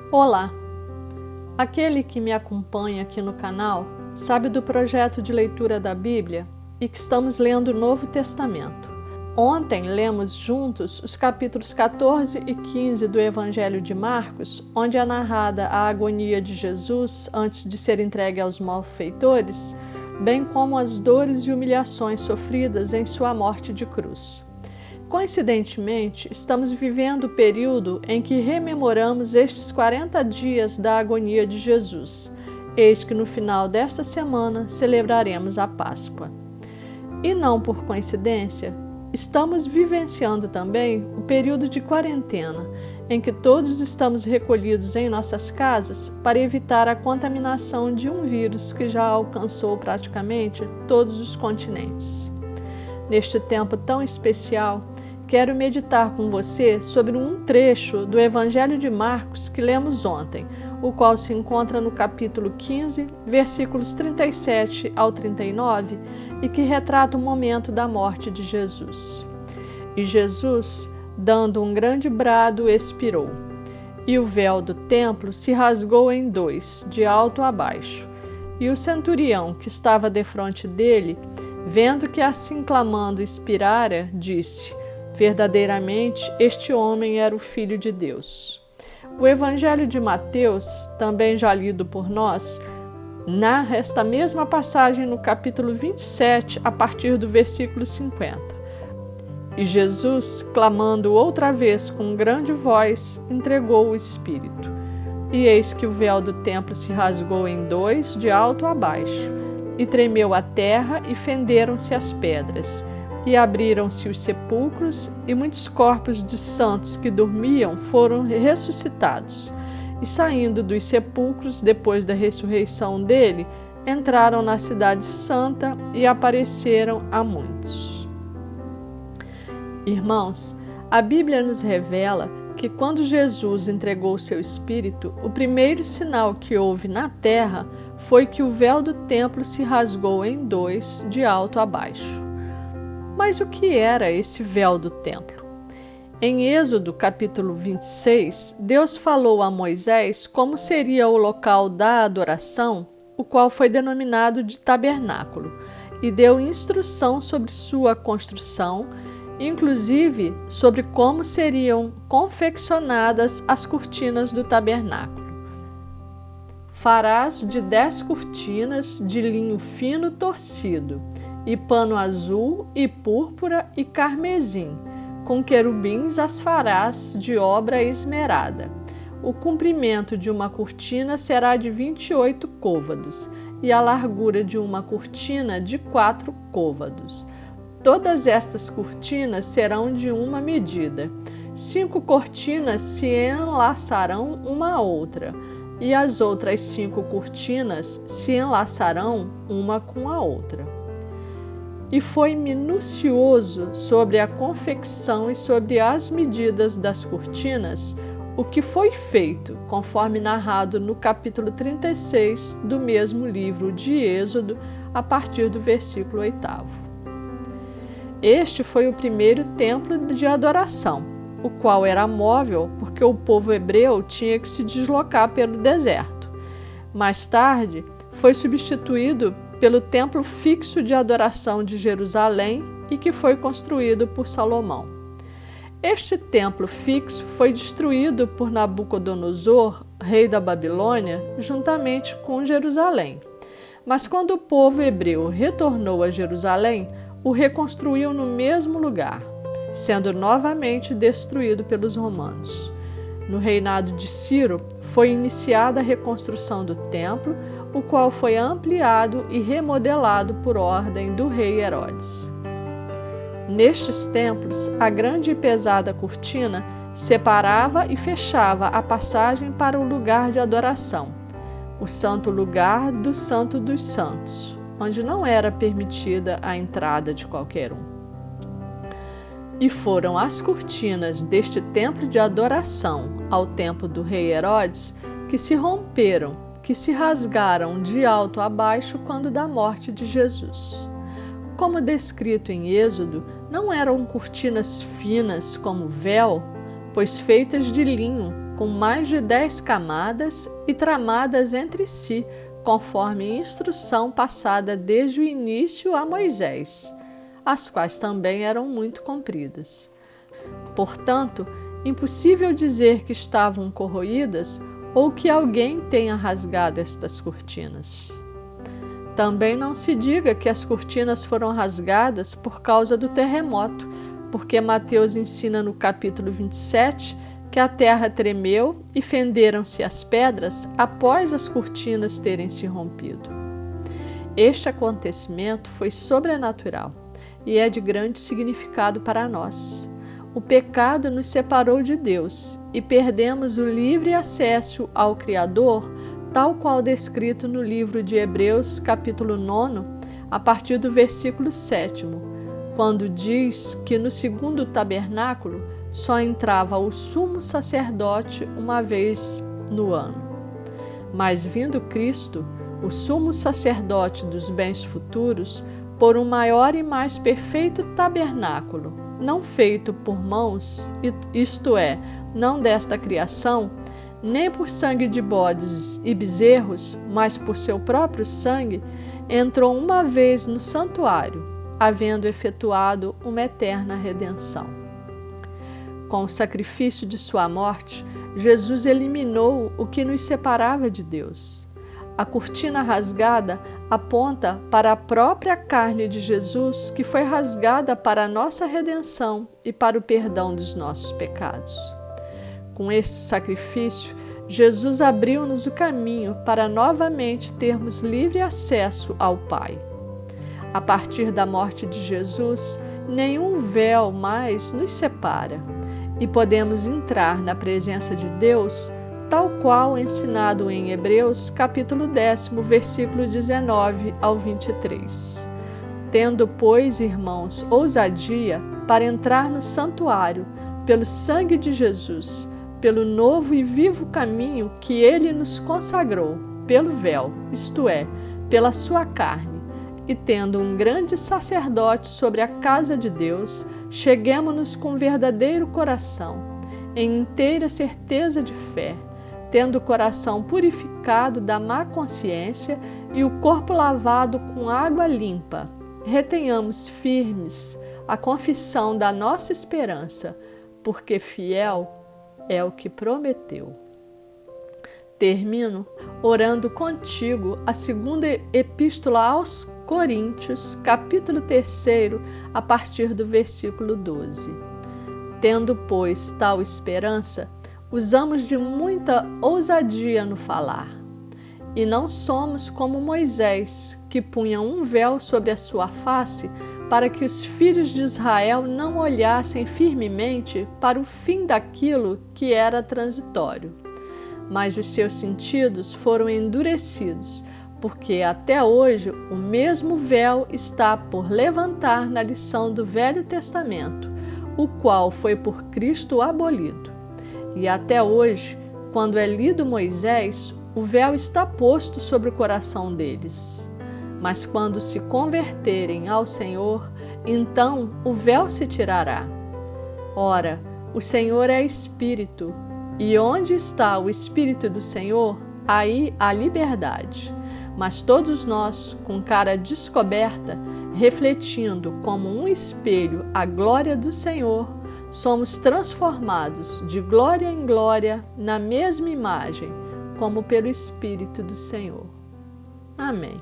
Olá! Aquele que me acompanha aqui no canal sabe do projeto de leitura da Bíblia e que estamos lendo o Novo Testamento. Ontem lemos juntos os capítulos 14 e 15 do Evangelho de Marcos, onde é narrada a agonia de Jesus antes de ser entregue aos malfeitores, bem como as dores e humilhações sofridas em sua morte de cruz. Coincidentemente, estamos vivendo o período em que rememoramos estes 40 dias da agonia de Jesus. Eis que no final desta semana celebraremos a Páscoa. E não por coincidência, estamos vivenciando também o período de quarentena, em que todos estamos recolhidos em nossas casas para evitar a contaminação de um vírus que já alcançou praticamente todos os continentes. Neste tempo tão especial, quero meditar com você sobre um trecho do Evangelho de Marcos que lemos ontem, o qual se encontra no capítulo 15, versículos 37 ao 39, e que retrata o momento da morte de Jesus. E Jesus, dando um grande brado, expirou. E o véu do templo se rasgou em dois, de alto a baixo. E o centurião, que estava defronte dele, vendo que assim clamando expirara, disse: verdadeiramente, este homem era o Filho de Deus. O Evangelho de Mateus, também já lido por nós, narra esta mesma passagem no capítulo 27, a partir do versículo 50. E Jesus, clamando outra vez com grande voz, entregou o Espírito. E eis que o véu do templo se rasgou em dois, de alto a baixo, e tremeu a terra e fenderam-se as pedras. E abriram-se os sepulcros, e muitos corpos de santos que dormiam foram ressuscitados. E saindo dos sepulcros, depois da ressurreição dele, entraram na cidade santa e apareceram a muitos. Irmãos, a Bíblia nos revela que quando Jesus entregou seu Espírito, o primeiro sinal que houve na terra foi que o véu do templo se rasgou em dois, de alto a baixo. Mas o que era esse véu do templo? Em Êxodo capítulo 26, Deus falou a Moisés como seria o local da adoração, o qual foi denominado de tabernáculo, e deu instrução sobre sua construção, inclusive sobre como seriam confeccionadas as cortinas do tabernáculo. Farás de 10 cortinas de linho fino torcido, e pano azul, e púrpura, e carmesim. Com querubins as farás de obra esmerada. O comprimento de uma cortina será de 28 côvados, e a largura de uma cortina de 4 côvados. Todas estas cortinas serão de uma medida. 5 cortinas se enlaçarão uma à outra, e as outras 5 cortinas se enlaçarão uma com a outra. E foi minucioso sobre a confecção e sobre as medidas das cortinas, o que foi feito, conforme narrado no capítulo 36 do mesmo livro de Êxodo, a partir do versículo 8º. Este foi o primeiro templo de adoração, o qual era móvel porque o povo hebreu tinha que se deslocar pelo deserto. Mais tarde, foi substituído pelo templo fixo de adoração de Jerusalém e que foi construído por Salomão. Este templo fixo foi destruído por Nabucodonosor, rei da Babilônia, juntamente com Jerusalém. Mas quando o povo hebreu retornou a Jerusalém, o reconstruiu no mesmo lugar, sendo novamente destruído pelos romanos. No reinado de Ciro, foi iniciada a reconstrução do templo, o qual foi ampliado e remodelado por ordem do rei Herodes. Nestes templos, a grande e pesada cortina separava e fechava a passagem para o lugar de adoração, o santo lugar do Santo dos Santos, onde não era permitida a entrada de qualquer um. E foram as cortinas deste templo de adoração ao tempo do rei Herodes que se romperam, que se rasgaram de alto a baixo quando da morte de Jesus. Como descrito em Êxodo, não eram cortinas finas como véu, pois feitas de linho, com mais de 10 camadas e tramadas entre si, conforme instrução passada desde o início a Moisés, as quais também eram muito compridas. Portanto, impossível dizer que estavam corroídas ou que alguém tenha rasgado estas cortinas. Também não se diga que as cortinas foram rasgadas por causa do terremoto, porque Mateus ensina no capítulo 27 que a terra tremeu e fenderam-se as pedras após as cortinas terem se rompido. Este acontecimento foi sobrenatural e é de grande significado para nós. O pecado nos separou de Deus e perdemos o livre acesso ao Criador, tal qual descrito no livro de Hebreus, capítulo 9, a partir do versículo 7º, quando diz que no segundo tabernáculo só entrava o sumo sacerdote uma vez no ano. Mas vindo Cristo, o sumo sacerdote dos bens futuros, por um maior e mais perfeito tabernáculo, não feito por mãos, isto é, não desta criação, nem por sangue de bodes e bezerros, mas por seu próprio sangue, entrou uma vez no santuário, havendo efetuado uma eterna redenção. Com o sacrifício de sua morte, Jesus eliminou o que nos separava de Deus. A cortina rasgada aponta para a própria carne de Jesus, que foi rasgada para a nossa redenção e para o perdão dos nossos pecados. Com esse sacrifício, Jesus abriu-nos o caminho para novamente termos livre acesso ao Pai. A partir da morte de Jesus, nenhum véu mais nos separa e podemos entrar na presença de Deus, tal qual ensinado em Hebreus, capítulo 10, versículo 19 ao 23. Tendo, pois, irmãos, ousadia para entrar no santuário, pelo sangue de Jesus, pelo novo e vivo caminho que ele nos consagrou, pelo véu, isto é, pela sua carne, e tendo um grande sacerdote sobre a casa de Deus, cheguemo-nos com verdadeiro coração, em inteira certeza de fé, tendo o coração purificado da má consciência e o corpo lavado com água limpa. Retenhamos firmes a confissão da nossa esperança, porque fiel é o que prometeu. Termino orando contigo a segunda epístola aos Coríntios, capítulo 3, a partir do versículo 12. Tendo, pois, tal esperança, usamos de muita ousadia no falar. E não somos como Moisés, que punha um véu sobre a sua face, para que os filhos de Israel não olhassem firmemente para o fim daquilo que era transitório. Mas os seus sentidos foram endurecidos, porque até hoje o mesmo véu está por levantar na lição do Velho Testamento, o qual foi por Cristo abolido. E até hoje, quando é lido Moisés, o véu está posto sobre o coração deles. Mas quando se converterem ao Senhor, então o véu se tirará. Ora, o Senhor é Espírito, e onde está o Espírito do Senhor, aí há liberdade. Mas todos nós, com cara descoberta, refletindo como um espelho a glória do Senhor, somos transformados de glória em glória na mesma imagem, como pelo Espírito do Senhor. Amém.